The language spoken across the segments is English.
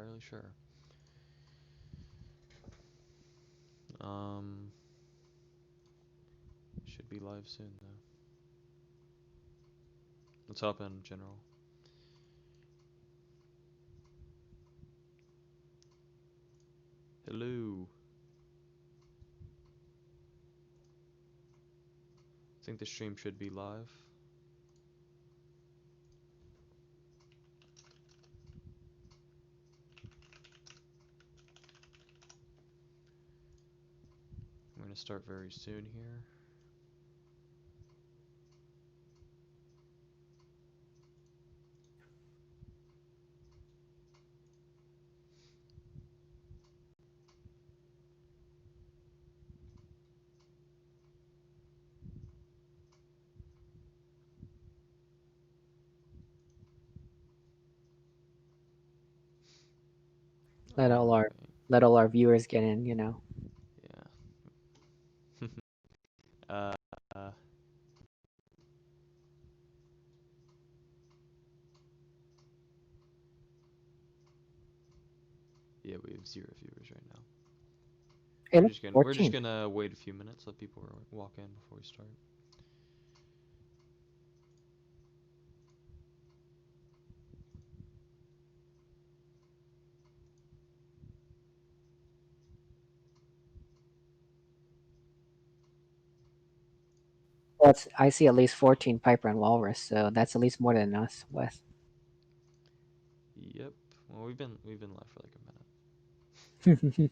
entirely sure. Should be live soon though. Let's hop in general. Hello. I think the stream should be live. We're gonna start very soon here. Let all our Alright. let all our viewers get in, you know. Yeah. uh, yeah, we have 0 viewers right now. Hey, We're just 14. gonna wait a few minutes, let people walk in before we start. Well, I see at least 14 Piper and Walrus, so that's at least more than us, Wes. Yep. Well, we've been live for like a minute.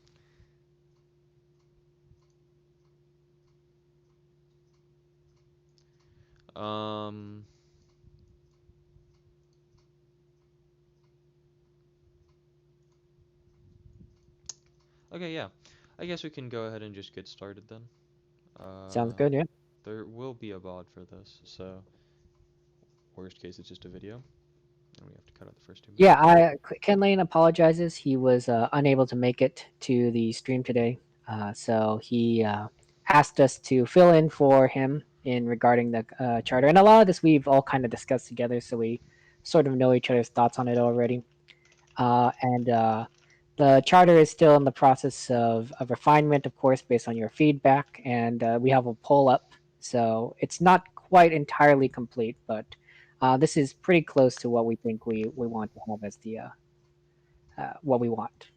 Um. Okay, yeah. I guess we can go ahead and just get started then. Sounds Uh, good, yeah. there will be a VOD for this, so worst case it's just a video, and we have to cut out the first 2 minutes. Yeah, Ken Lane apologizes. He was unable to make it to the stream today, so he asked us to fill in for him in regarding the charter. And a lot of this we've all kind of discussed together, so we sort of know each other's thoughts on it already. And the charter is still in the process of refinement, of course, based on your feedback. And we have a poll up, so it's not quite entirely complete, but this is pretty close to what we think we want to have as the what we want.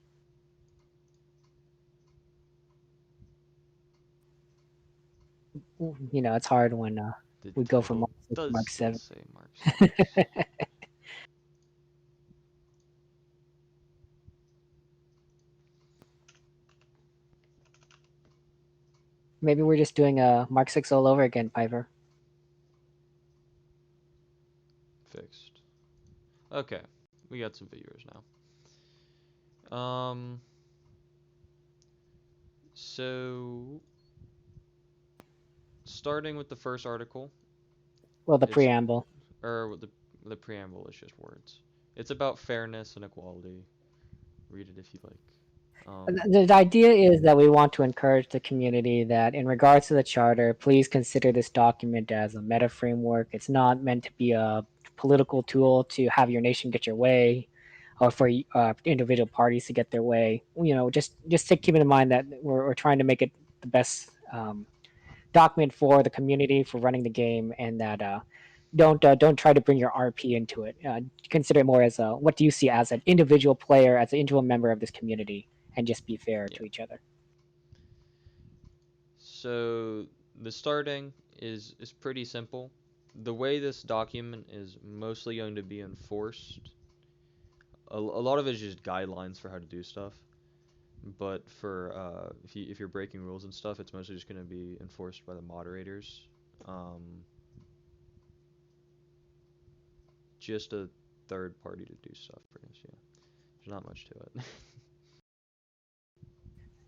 You know, it's hard when The we go from title Mark 6 to does Mark still 7. say Mark 6. Maybe we're just doing a Mark 6 all over again, Piper. Fixed. Okay, we got some viewers now. So starting with the first article, Well, the it's preamble. or the preamble is just words. It's about fairness and equality. Read it if you like. Um, The idea is that we want to encourage the community that, in regards to the charter, please consider this document as a meta framework. It's not meant to be a political tool to have your nation get your way, or for individual parties to get their way. You know, just to keep in mind that we're trying to make it the best document for the community for running the game, and that don't try to bring your RP into it. Consider it more as a what do you see as an individual player, as an individual member of this community, and just be fair yeah. to each other. So the starting is pretty simple. The way this document is mostly going to be enforced, a lot of it is just guidelines for how to do stuff. But for if you're breaking rules and stuff, it's mostly just going to be enforced by the moderators. Um, just a third party to do stuff for us. Yeah, there's not much to it.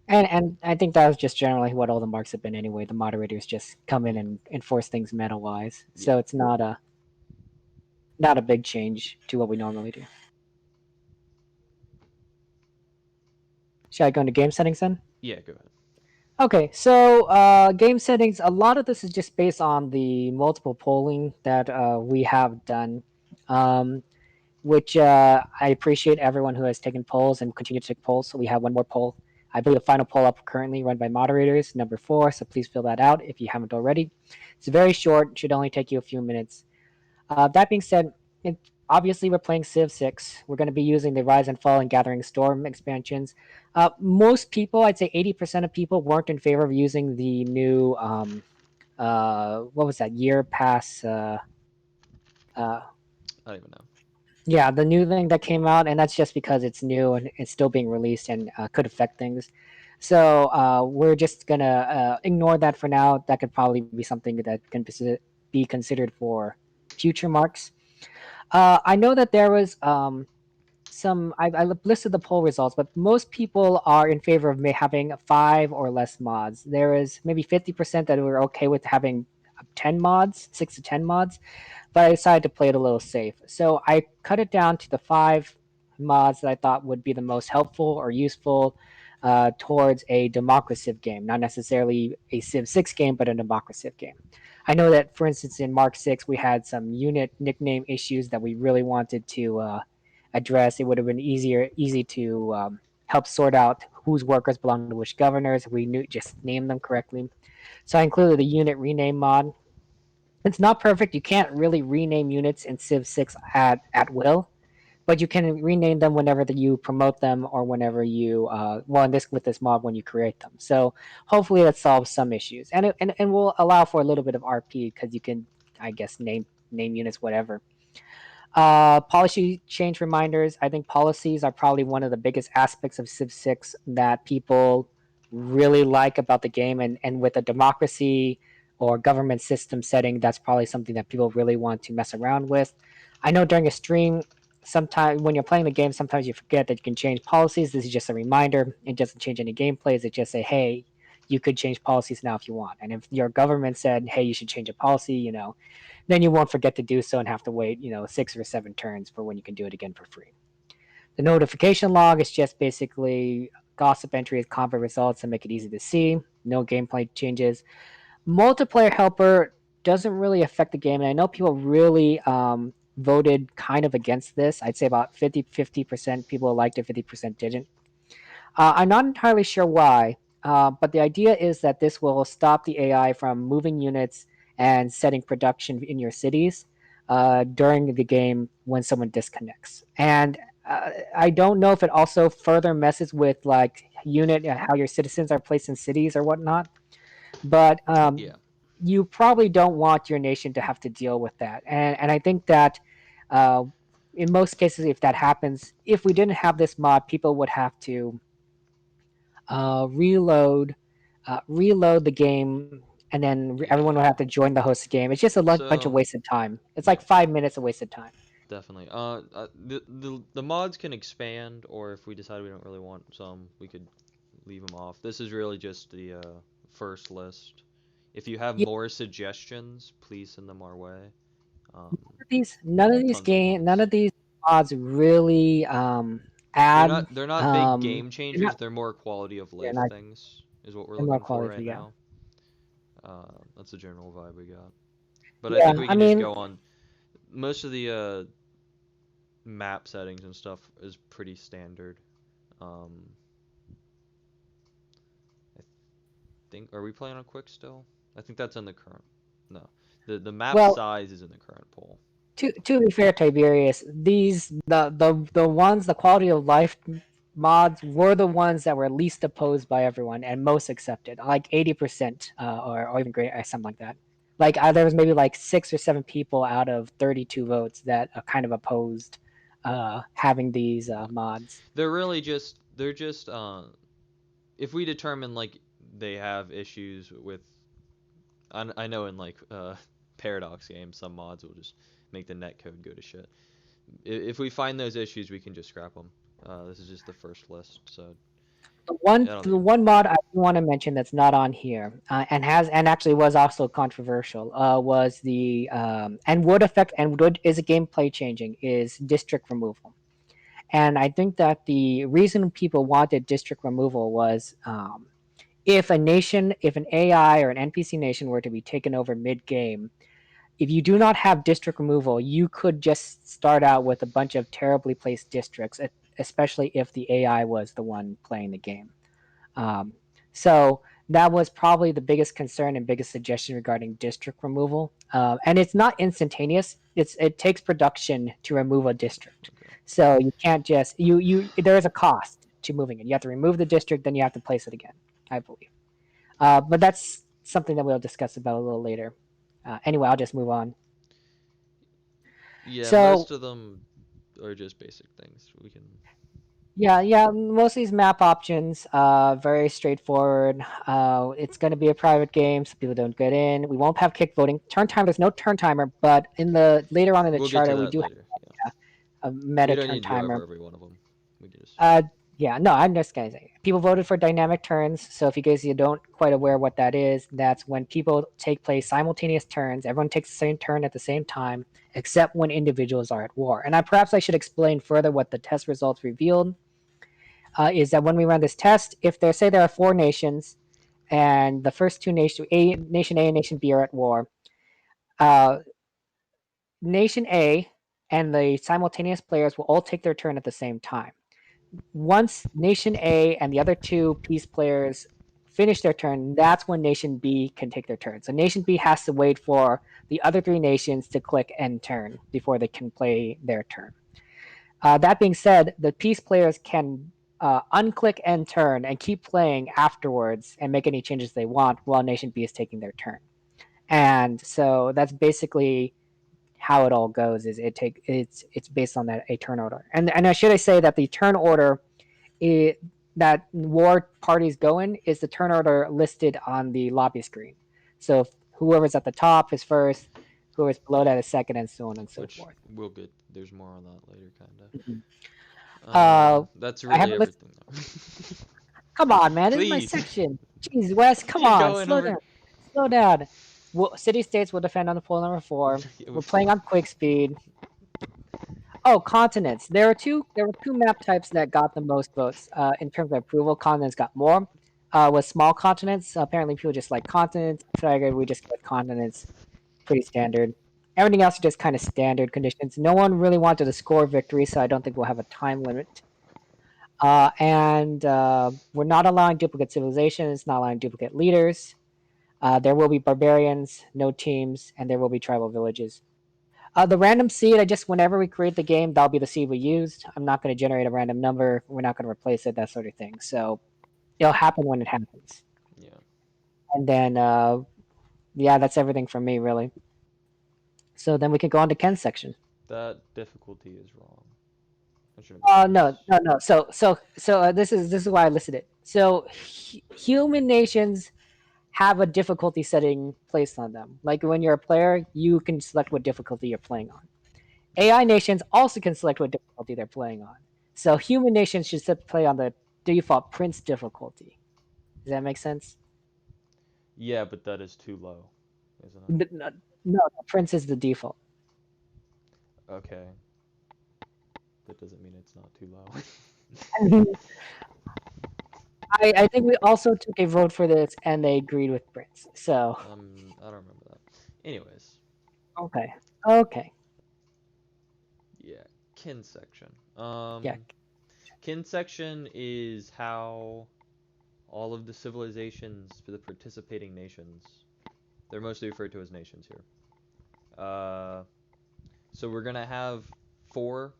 And I think that was just generally what all the marks have been anyway. The moderators just come in Yeah, and enforce things meta wise, yeah, so it's not a big change to what we normally do. Should I go into game settings then? yeah. Go ahead. Okay, so game settings. A lot of this is just based on the multiple polling that we have done. Um, which I appreciate everyone who has taken polls and continue to take polls. So we have one more poll. I believe the final poll up currently run by moderators, number 4. So please fill that out if you haven't already. It's very short, should only take you a few minutes. That being said, obviously we're playing Civ 6. We're going to be using the Rise and Fall and Gathering Storm expansions. Most people, I'd say 80% of people, weren't in favor of using the new, what was that, year pass? Uh, I don't even know. yeah, the new thing that came out, and that's just because it's new and it's still being released and could affect things. So we're just gonna ignore that for now. That could probably be something that can be considered for future marks. I know that there was I listed the poll results, but most people are in favor of having 5 or less mods. There is maybe 50% that were okay with having 10 mods, 6 to 10 mods, but I decided to play it a little safe. So I cut it down to the 5 mods that I thought would be the most helpful or useful towards a Democraciv game, not necessarily a Civ 6 game, but a Democraciv game. I know that, for instance, in Mark 6, we had some unit nickname issues that we really wanted to address. It would have been easy to help sort out whose workers belong to which governors. If we knew just name them correctly. So I included the unit rename mod. It's not perfect. You can't really rename units in Civ 6 at will, but you can rename them whenever you promote them or whenever you well, in this with this mod when you create them. So hopefully that solves some issues, and will allow for a little bit of RP because you can, I guess, name units whatever. Policy change reminders. I think policies are probably one of the biggest aspects of Civ 6 that people really like about the game. And with a democracy or government system setting, that's probably something that people really want to mess around with. I know during a stream, sometimes when you're playing the game, sometimes you forget that you can change policies. This is just a reminder. It doesn't change any gameplays. It just say, hey, you could change policies now if you want. And if your government said, hey, you should change a policy, then you won't forget to do so and have to wait, 6 or 7 turns for when you can do it again for free. The notification log is just basically gossip entries, combat results, and make it easy to see. No gameplay changes. Multiplayer helper doesn't really affect the game, and I know people really voted kind of against this. I'd say about 50% people liked it, 50% didn't. I'm not entirely sure why, but the idea is that this will stop the AI from moving units and setting production in your cities during the game when someone disconnects. And I don't know if it also further messes with like unit how your citizens are placed in cities or whatnot. But Yeah. you probably don't want your nation to have to deal with that. And I think that uh, in most cases, if that happens, if we didn't have this mod, people would have to uh, reload reload the game, and then everyone Yeah. will have to join the host game. It's just a bunch of So wasted time. It's yeah, like 5 minutes of wasted time. definitely. The mods can expand, or if we decide we don't really want some, we could leave them off. This is really just the first list. If you have Yeah, more suggestions, please send them our way. Um, none of these Tons of game, none mods. of these mods really add. They're not big game They're not. changers. They're more quality of They're life not. things is what we're They're more looking for quality. right Yeah. now. That's the general vibe we got. But I think Yeah. we I can just mean, go on. Most of the map settings and stuff is pretty standard. Um, I think are we playing on quick still? I think that's in the current. No, the map well, size is in the current poll. to be fair, Tiberius, the ones the quality of life mods were the ones that were least opposed by everyone and most accepted, like 80%, or even greater, something like that. Like there was maybe like 6 or 7 people out of 32 votes that kind of opposed having these Yeah. mods. They're just if we determine like they have issues with I know in like Paradox games some mods will just make the net code go to shit. If we find those issues, we can just scrap them. This is just the first list, so I don't The think. one mod I want to mention that's not on here, and actually was also controversial, was the and would affect and would is a gameplay changing is district removal. And I think that the reason people wanted district removal was if an AI or an NPC nation were to be taken over mid game, if you do not have district removal, you could just start out with a bunch of terribly placed districts, especially if the AI was the one playing the game. Um, so that was probably the biggest concern and biggest suggestion regarding district removal. And it's not instantaneous. It takes production to remove a district. Okay. So you can't just you there is a cost to moving it. You have to remove the district, then you have to place it again, I believe. But that's something that we'll discuss about a little later. Anyway, I'll just move on. Yeah, So most of them are just basic things. We can. yeah, most of these map options, very straightforward. It's going to be a private game, so people don't get in. We won't have kick voting. Turn time, there's no turn timer, but in the later on in the We'll get to charter, we that do later. Yeah. have a We meta don't turn need to go timer. over every one of them. We can just. Uh, yeah, no, I'm just gonna say people voted for dynamic turns. So if you guys you don't quite aware what that is, that's when people take place simultaneous turns. Everyone takes the same turn at the same time, except when individuals are at war. And I should explain further what the test results revealed. Is that when we run this test, if there say there are four nations, and the first two nations, Nation A and Nation B, are at war, uh, Nation A and the simultaneous players will all take their turn at the same time. Once Nation A and the other two peace players finish their turn, that's when Nation B can take their turn. So Nation B has to wait for the other three nations to click end turn before they can play their turn. That being said, the peace players can unclick end turn and keep playing afterwards and make any changes they want while Nation B is taking their turn. And so that's basically how it all goes. Is it's based on that a turn order. And I should I say that the turn order that war parties go in is the turn order listed on the lobby screen. So if whoever's at the top is first, whoever's below that is second, and so on and so Which forth. we'll get. There's more on that later, kinda. Mhm. Uh, That's I have really a list. everything though. Come on, man. This is my Please section. Jeez, Wes, come keep on. going Slow over. down. Slow down. City states will defend on the poll number 4. Yeah, We're playing on quick speed. Oh, continents. There were two map types that got the most votes in terms of approval. Continents got more. Was small continents. Apparently, people just like continents. So I figured we just go with continents. Pretty standard. Everything else is just kind of standard conditions. No one really wanted to score victory, so I don't think we'll have a time limit. And we're not allowing duplicate civilizations, not allowing duplicate leaders. There will be barbarians, no teams, and there will be tribal villages. The random seed, I just whenever we create the game, that'll be the seed we used. I'm not going to generate a random number. We're not going to replace it, that sort of thing. So it'll happen when it happens. Yeah, And then, yeah, that's everything from me, really. So then we can go on to Ken's section. that difficulty is wrong. I should have got No, this. no, no. So this is why I listed it. So human nations have a difficulty setting placed on them. Like when you're a player, you can select what difficulty you're playing on. AI nations also can select what difficulty they're playing on. So human nations should play on the default Prince difficulty. Does that make sense? Yeah, but that is too low, isn't it? No, no, Prince is the default. Okay, that doesn't mean it's not too low. I mean, I think we also took a vote for this and they agreed with Prince. So, I don't remember that. Anyways, okay. Okay. yeah, kin section. Yeah. Kin section is how all of the civilizations for the participating nations. They're mostly referred to as nations here. So we're gonna have four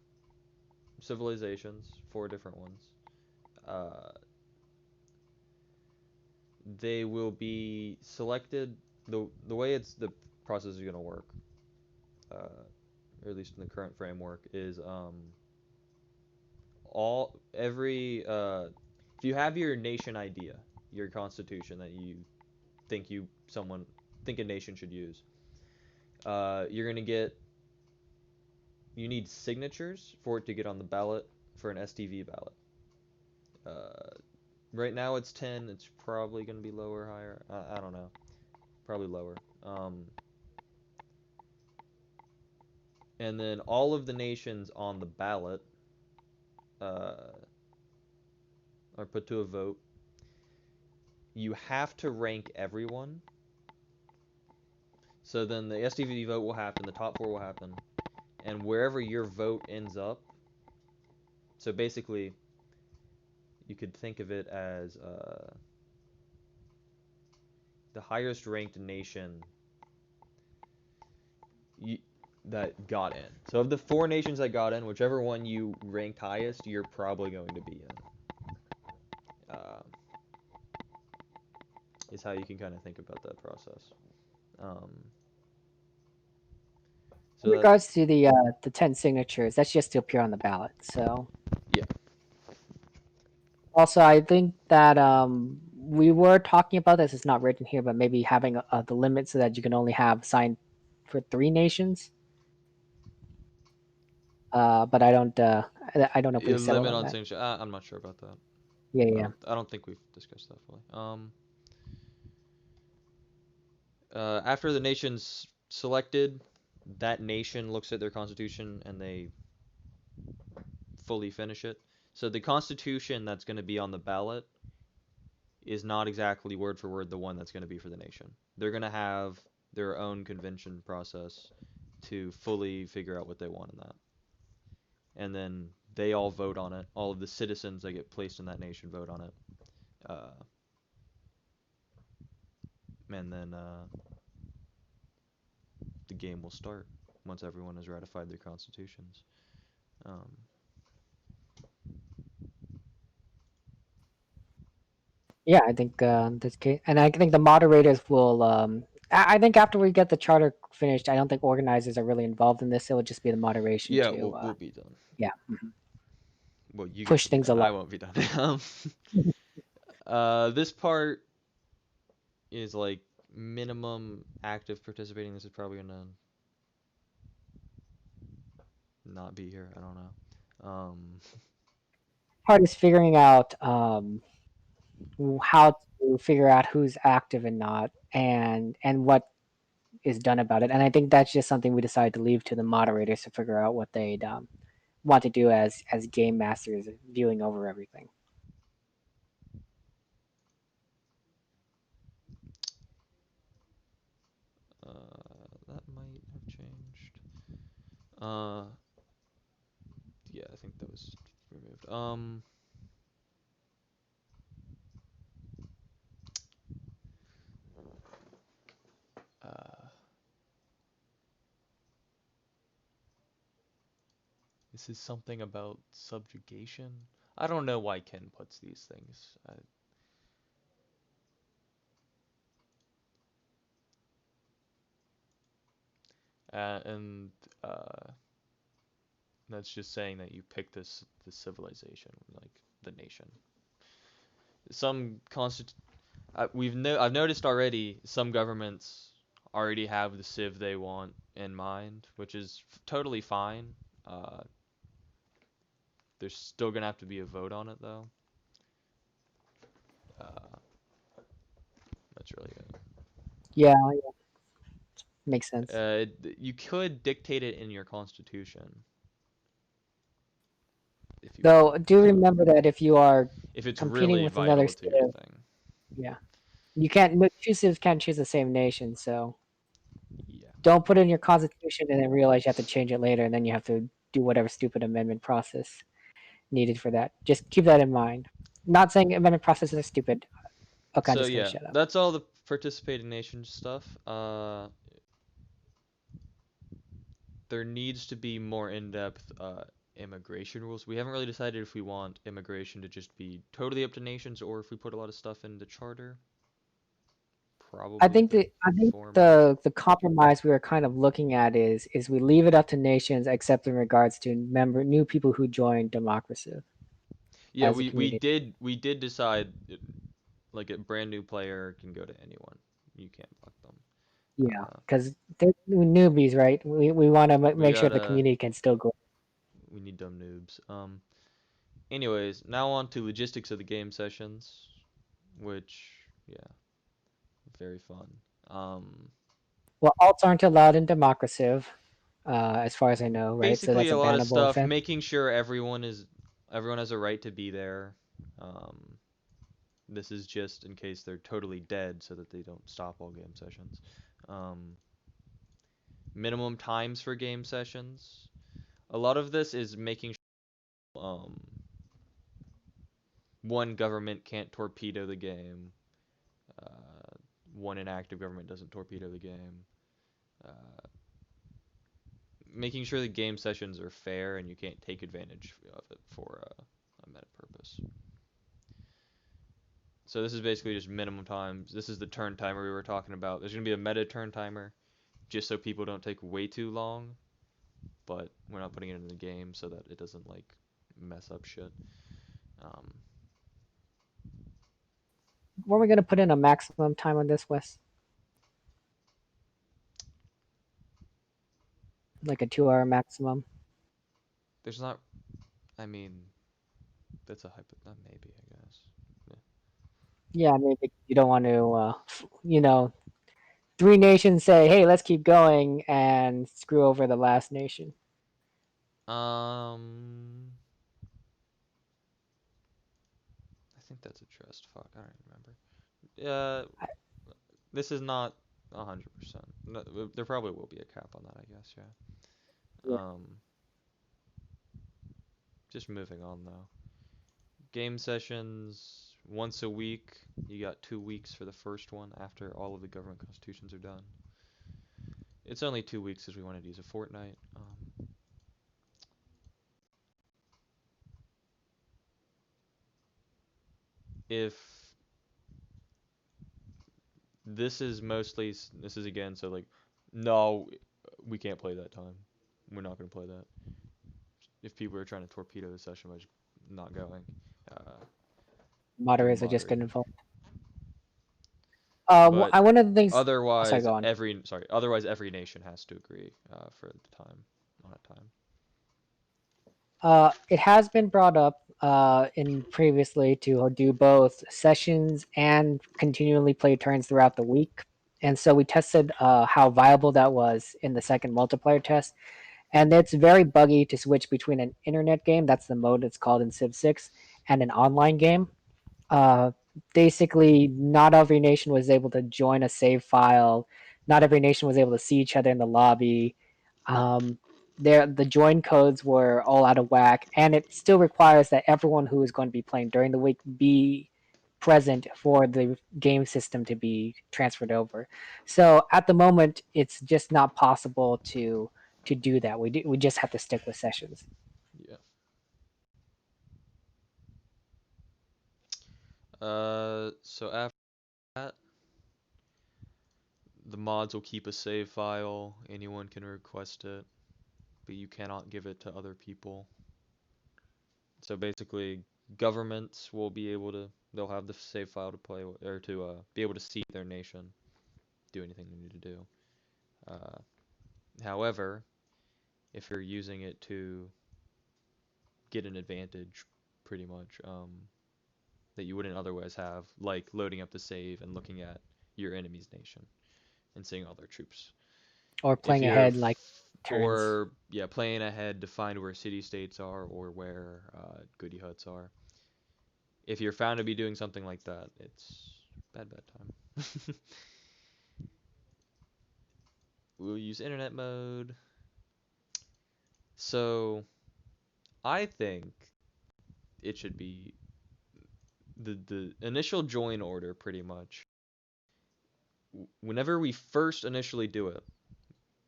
civilizations, four different ones. Uh, they will be selected. The way the process is gonna work, or at least in the current framework, is all every if you have your nation idea, your constitution that you think you someone think a nation should use, you're gonna get you need signatures for it to get on the ballot for an STV ballot. Uh, right now it's 10. It's probably gonna be lower, or higher. I don't know. Probably lower. And then all of the nations on the ballot uh, are put to a vote. You have to rank everyone. So then the SDV vote will happen, the top four will happen, and wherever your vote ends up, so basically, you could think of it as the highest ranked nation you, that got in. So of the four nations that got in, whichever one you ranked highest, you're probably going to be in. Uh, is how you can kind of think about that process. Um, In so that regards to the 10 signatures, that's just to appear on the ballot. So yeah, also, I think that we were talking about this. It's not written here, but maybe having the limit so that you can only have signed for 3 nations. But I don't know if a we've settled limit on on that. signature. I'm not sure about that. Yeah, I yeah. don't. I don't think we've discussed that fully. After the nation's selected, that nation looks at their constitution and they fully finish it. So the constitution that's going to be on the ballot is not exactly word for word the one that's going to be for the nation. They're going to have their own convention process to fully figure out what they want in that. And then they all vote on it. All of the citizens that get placed in that nation vote on it. Uh, and then the game will start once everyone has ratified their constitutions. Um, Yeah, I think this case, and I think the moderators will. I think after we get the charter finished, I don't think organizers are really involved in this. It will just be the moderation yeah, to, we'll be done. yeah, Well, you guys push will be things done. along. I won't be done. This part is like minimum active participating. This is probably gonna not be here. I don't know. Part is figuring out how to figure out who's active and not, and what is done about it. And I think that's just something we decided to leave to the moderators to figure out what they'd want to do as game masters viewing over everything. That might have changed. Uh, yeah, I think that was removed. Uh, this is something about subjugation. I don't know why Ken puts these things. And uh, that's just saying that you pick this civilization, like the nation. Some constitu- I've noticed already some governments already have the civ they want in mind, which is totally fine. Uh, there's still gonna have to be a vote on it though. Uh, that's really it. Yeah, makes sense. You could dictate it in your constitution if you Though, want. do remember that if you are If it's competing really with another vital to your civ, thing. yeah, you can't. No, two civs can't choose the same nation, so Yeah. don't put it in your constitution and then realize you have to change it later, and then you have to do whatever stupid amendment process needed for that. Just keep that in mind. Not saying amendment processes are stupid. Okay, I'm So just gonna yeah, shut up. that's all the participating nation stuff. There needs to be more in-depth immigration rules. We haven't really decided if we want immigration to just be totally up to nations or if we put a lot of stuff in the charter. Probably the I think former. the compromise we were kind of looking at is we leave it up to nations, except in regards to new people who join democracy Yeah, as a we community. did decide like a brand new player can go to anyone. You can't block them. Yeah, Uh, because they're newbies, right? We want to we make sure the gotta community can still grow. we need dumb noobs. Anyways, now on to logistics of the game sessions, which yeah, very fun. Um, Well, alts aren't allowed in democracy, as far as I know, right? So Basically that's a a lot of bannable stuff, offense. making sure everyone has a right to be there. Um, this is just in case they're totally dead, so that they don't stop all game sessions. Um, minimum times for game sessions. A lot of this is making sure one government can't torpedo the game, one inactive government doesn't torpedo the game, uh, making sure the game sessions are fair and you can't take advantage of it for a meta purpose. So this is basically just minimum times. This is the turn timer we were talking about. There's going to be a meta turn timer just so people don't take way too long, but we're not putting it in the game so that it doesn't like mess up shit. Um, Were we going to put in a maximum time on this, Wes? Like a 2 hour maximum? there's not, I mean, that's a maybe, I guess. Yeah, maybe you don't want to, three nations say, "Hey, let's keep going," and screw over the last nation. I think that's addressed. Fuck, I don't remember. This is not 100%. No, there probably will be a cap on that, I guess. Yeah. Yeah. Just moving on though. Game sessions once a week. You got 2 weeks for the first one after all of the government constitutions are done. It's only 2 weeks because we wanted to use a fortnight. If this is mostly, this is again, so like, no, we can't play that time. We're not going to play that. If people are trying to torpedo the session by just not going, do Moderators are just moderated. getting involved. But One of the things. Oh, sorry, otherwise, go on. every nation has to agree for the time, on a time. It has been brought up in previously to do both sessions and continually play turns throughout the week. And so we tested how viable that was in the second multiplayer test. And it's very buggy to switch between an internet game, that's the mode it's called in Civ 6, and an online game. Uh, Basically, not every nation was able to join a save file. Not every nation was able to see each other in the lobby. Um, the join codes were all out of whack, and it still requires that everyone who is going to be playing during the week be present for the game system to be transferred over. So at the moment, it's just not possible to do that. We just have to stick with sessions. Yeah. So after that, the mods will keep a save file. Anyone can request it, but you cannot give it to other people. So basically, governments will be able to. They'll have the save file to play or to be able to see their nation do anything they need to do. Uh, However, if you're using it to get an advantage, pretty much, that you wouldn't otherwise have, like loading up the save and looking at your enemy's nation and seeing all their troops. Or If playing you're ahead like turns. or yeah, playing ahead to find where city states are or where goody huts are. If you're found to be doing something like that, it's bad time. We'll use internet mode. So I think it should be the initial join order pretty much. Whenever we first initially do it,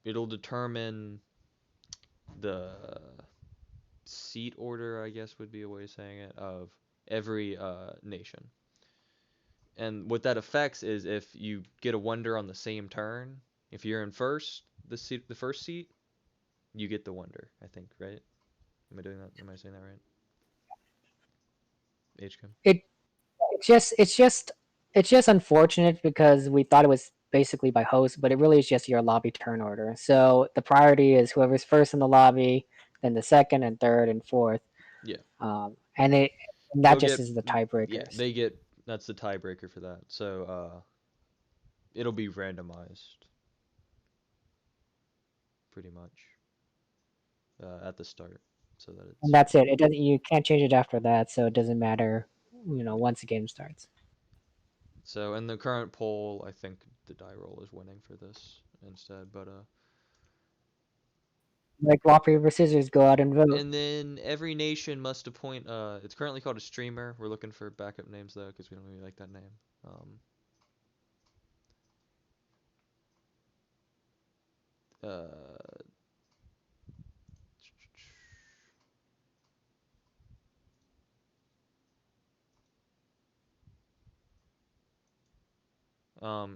it'll determine the seat order, I guess would be a way of saying it, of every nation. And what that affects is if you get a wonder on the same turn, if you're in first, the first seat, you get the wonder. I think, right? Am I doing that? Am I saying that right? HCAM. It it's just unfortunate because we thought it was basically by host, but it really is just your lobby turn order. So the priority is whoever's first in the lobby, then the second and third and fourth, Yeah, and that they'll just get. is the Yeah, tiebreakers. they get. That's the tiebreaker for that. So it'll be randomized pretty much at the start, so that And it's that's it. It doesn't. You can't change it after that, so it doesn't matter. Once the game starts. so in the current poll, I think the die roll is winning for this instead, but like rock paper scissors, go out and vote. And then every nation must appoint. It's currently called a streamer. We're looking for backup names though, because we don't really like that name. Uh,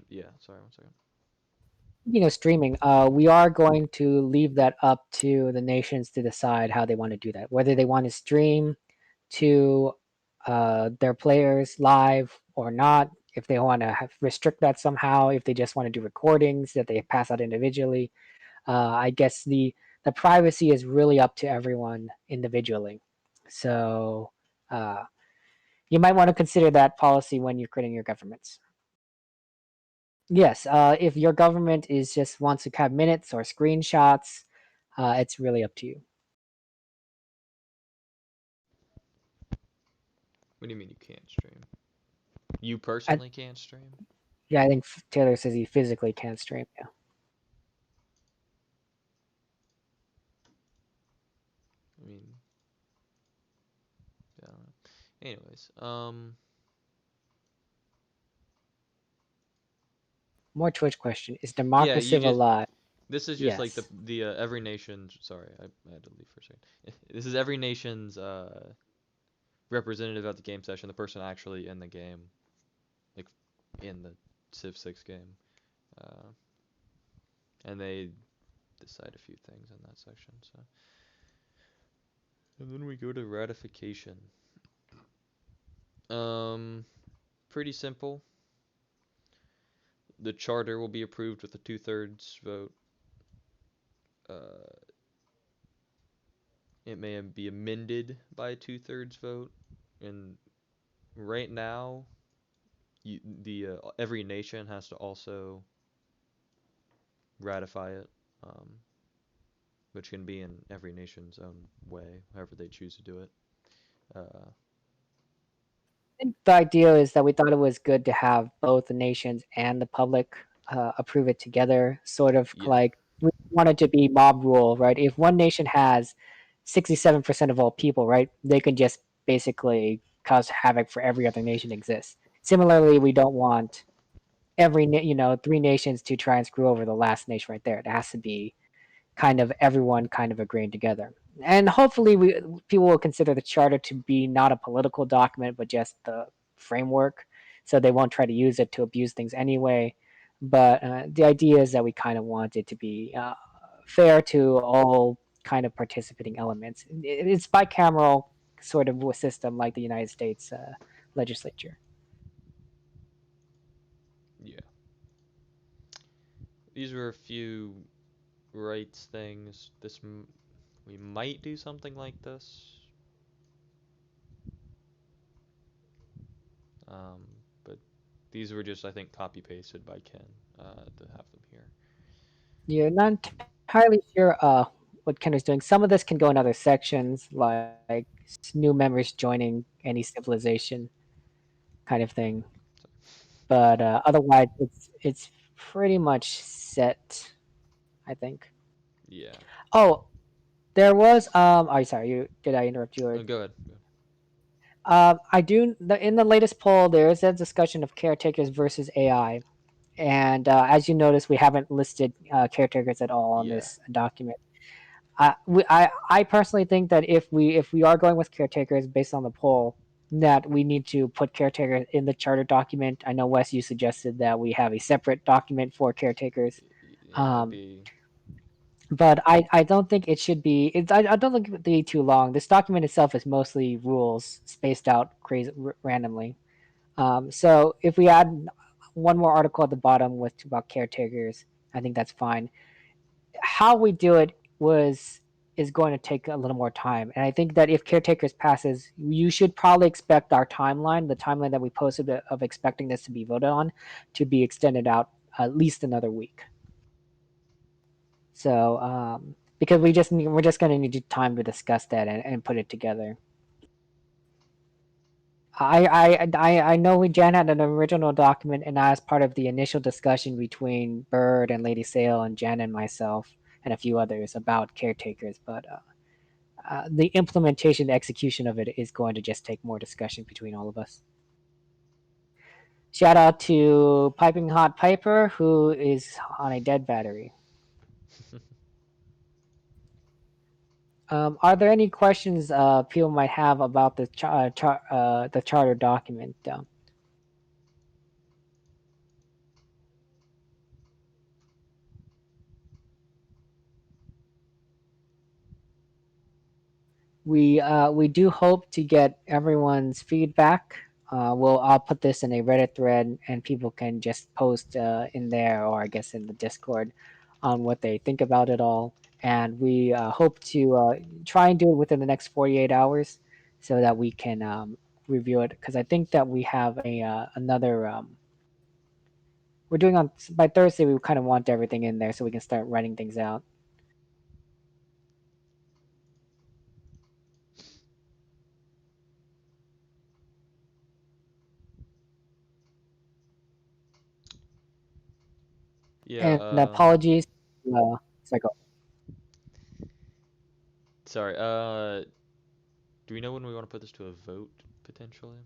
yeah. Sorry, one second. Streaming, we are going to leave that up to the nations to decide how they want to do that. Whether they want to stream to their players live or not, if they want to restrict that somehow, if they just want to do recordings that they pass out individually. I guess the privacy is really up to everyone individually. So uh, you might want to consider that policy when you're creating your governments. Yes, if your government is just wants to have minutes or screenshots, it's really up to you. What do you mean you can't stream? You I, personally can't stream? yeah, I think Taylor says he physically can't stream. Yeah. I mean, I don't know. Anyways, More Twitch question: is yeah, you Democraciv just. alive? This is just like Yes. the every nation's. Sorry, I had to leave for a second. This is every nation's representative at the game session, the person actually in the game, like in the Civ 6 game, uh, and they decide a few things in that section. So, and then we go to ratification. Um, Pretty simple. The charter will be approved with a 2/3 vote. Uh, it may be amended by a 2/3 vote, and right now, the every nation has to also ratify it, um, which can be in every nation's own way, however they choose to do it. Uh, think the idea is that we thought it was good to have both the nations and the public approve it together, sort of yeah, like we want it to be mob rule, right? If one nation has 67% of all people, right, they can just basically cause havoc for every other nation exists. Similarly, we don't want three nations to try and screw over the last nation right there. It has to be kind of everyone kind of agreeing together. And hopefully, people will consider the charter to be not a political document, but just the framework. So they won't try to use it to abuse things anyway. But the idea is that we kind of want it to be fair to all kind of participating elements. It's bicameral sort of a system like the United States legislature. yeah. These were a few rights things. We might do something like this, um, but these were just I think copy pasted by Ken to have them here. You're not entirely sure what Ken is doing. Some of this can go in other sections, like new members joining any civilization kind of thing. But otherwise, it's pretty much set, I think. Yeah. Oh, there was oh sorry, you did I interrupt you? Or, Go ahead. Go ahead. I do in the latest poll there is a discussion of caretakers versus AI, and as you notice, we haven't listed caretakers at all on Yeah. this document. I personally think that if we are going with caretakers based on the poll, that we need to put caretakers in the charter document. I know Wes, you suggested that we have a separate document for caretakers, Yeah, it'd um, be but I don't think it should be. I don't think it would be too long. This document itself is mostly rules spaced out crazy randomly. So if we add one more article at the bottom with about caretakers, I think that's fine. How we do it was is going to take a little more time. And I think that if caretakers passes, you should probably expect our timeline, the timeline that we posted of expecting this to be voted on, to be extended out at least another week. So because we're just going to need time to discuss that and put it together. I know we Jan had an original document, and as part of the initial discussion between Bird and Lady Sale and Jan and myself, and a few others about caretakers. But the implementation, the execution of it is going to just take more discussion between all of us. Shout out to Piping Hot Piper, who is on a dead battery. Are there any questions people might have about the charter document? We do hope to get everyone's feedback. I'll put this in a Reddit thread, and people can just post in there, or I guess in the Discord, on what they think about it all. And we hope to try and do it within the next 48 hours, so that we can review it. Because I think that we have another. We're doing on by Thursday. We kind of want everything in there so we can start writing things out. Yeah, And apologies. Sorry, go. sorry, do we know when we want to put this to a vote, potentially?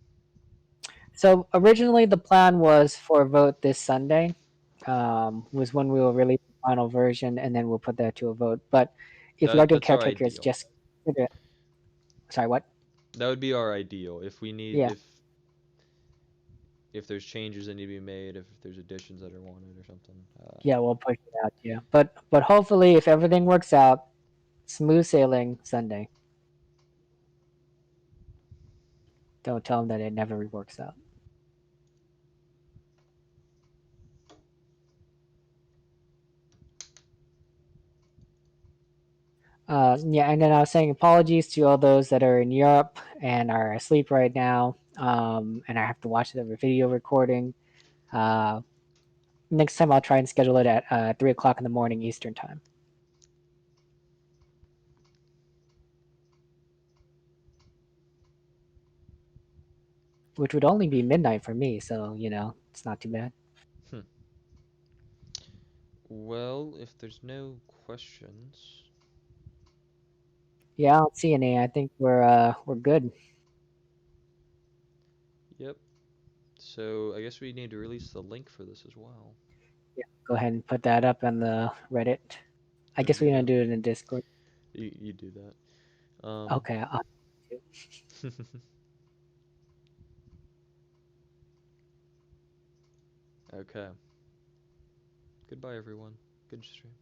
So originally the plan was for a vote this Sunday, was when we will release the final version, and then we'll put that to a vote. But if we are doing That's our caretakers, ideal. just sorry, what? That would be our ideal. If we need, Yeah, if there's changes that need to be made, if there's additions that are wanted or something. yeah, we'll push it out. Yeah, but hopefully, if everything works out, smooth sailing Sunday. Don't tell them that it never works out. Yeah, and then I was saying apologies to all those that are in Europe and are asleep right now, and I have to watch the video recording. Uh, Next time I'll try and schedule it at 3 o'clock in the morning Eastern time, which would only be midnight for me. So it's not too bad. Hmm. Well, if there's no questions, Yeah, I don't see any. I think we're good. yep. So I guess we need to release the link for this as well. Yeah, go ahead and put that up on the Reddit. I guess we're Okay, gonna do it in Discord. you do that. Okay. Okay. Goodbye, everyone. Good stream.